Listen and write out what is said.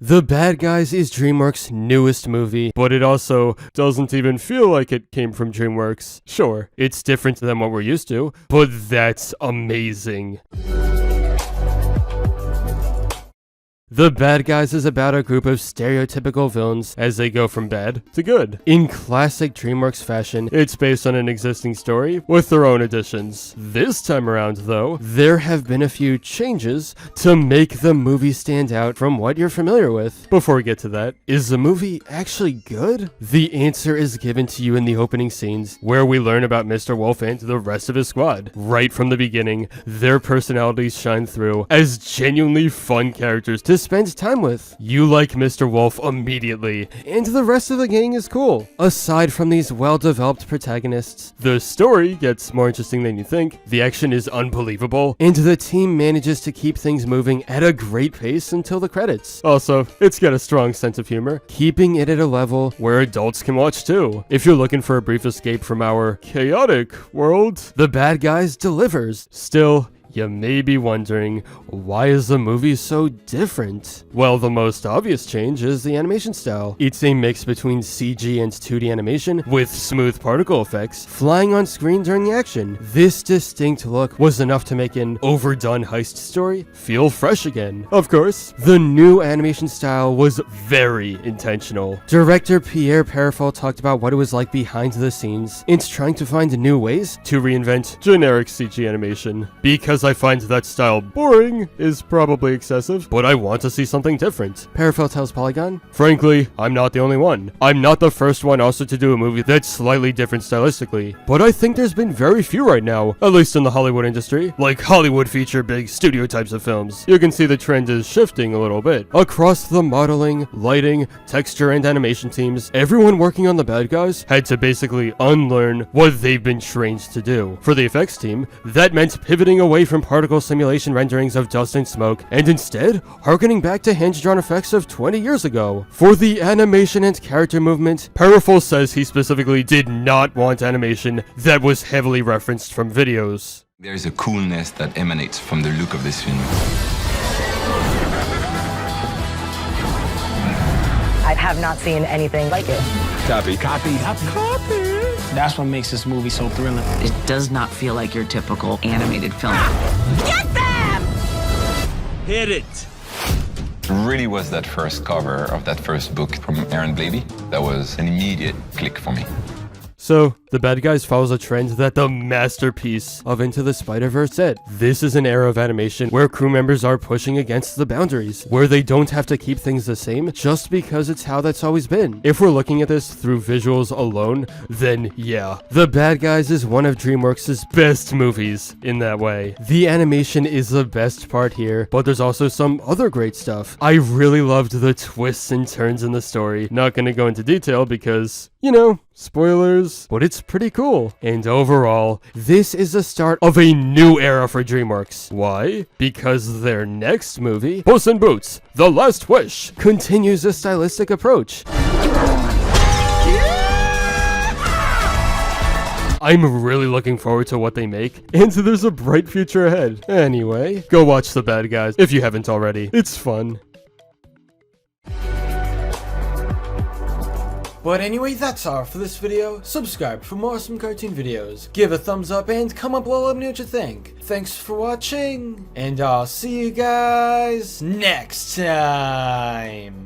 The Bad Guys is DreamWorks' newest movie, but it also doesn't even feel like it came from DreamWorks. Sure, it's different than what we're used to, but that's amazing. The Bad Guys is about a group of stereotypical villains as they go from bad to good. In classic DreamWorks fashion, it's based on an existing story with their own additions. This time around, though, there have been a few changes to make the movie stand out from what you're familiar with. Before we get to that, is the movie actually good? The answer is given to you in the opening scenes, where we learn about Mr. Wolf and the rest of his squad. Right from the beginning, their personalities shine through as genuinely fun characters to spend time with. You like Mr. Wolf immediately, and the rest of the gang is cool. Aside from these well-developed protagonists, the story gets more interesting than you think, the action is unbelievable, and the team manages to keep things moving at a great pace until the credits. Also, it's got a strong sense of humor, keeping it at a level where adults can watch too. If you're looking for a brief escape from our chaotic world, The Bad Guys delivers. Still, you may be wondering, why is the movie so different? Well, the most obvious change is the animation style. It's a mix between CG and 2D animation with smooth particle effects flying on screen during the action. This distinct look was enough to make an overdone heist story feel fresh again. Of course, the new animation style was very intentional. Director Pierre Perifel talked about what it was like behind the scenes and trying to find new ways to reinvent generic CG animation. Because I find that style boring is probably excessive, but I want to see something different. Perifel tells Polygon, frankly, I'm not the only one. I'm not the first one also to do a movie that's slightly different stylistically, but I think there's been very few right now, at least in the Hollywood industry. Like Hollywood feature big studio types of films. You can see the trend is shifting a little bit. Across the modeling, lighting, texture, and animation teams, everyone working on The Bad Guys had to basically unlearn what they've been trained to do. For the effects team, that meant pivoting away from particle simulation renderings of dust and smoke, and instead, harkening back to hand-drawn effects of 20 years ago. For the animation and character movement, Perifel says he specifically did not want animation that was heavily referenced from videos. There's a coolness that emanates from the look of this film. I have not seen anything like it. Copy. That's what makes this movie so thrilling. It does not feel like your typical animated film. Get them! Hit it! It really was that first cover of that first book from Aaron Blabey that was an immediate click for me. So, The Bad Guys follows a trend that the masterpiece of Into the Spider-Verse set. This is an era of animation where crew members are pushing against the boundaries, where they don't have to keep things the same just because it's how that's always been. If we're looking at this through visuals alone, then yeah, The Bad Guys is one of DreamWorks' best movies in that way. The animation is the best part here, but there's also some other great stuff. I really loved the twists and turns in the story. Not gonna go into detail because, you know, spoilers, but it's pretty cool. And overall, this is the start of a new era for DreamWorks. Why? Because their next movie, Puss in Boots: The Last Wish, continues a stylistic approach. I'm really looking forward to what they make, and there's a bright future ahead. Anyway, go watch The Bad Guys if you haven't already. It's fun. But anyway, that's all for this video. Subscribe for more awesome cartoon videos. Give a thumbs up and comment below, let me know what you think. Thanks for watching, and I'll see you guys next time.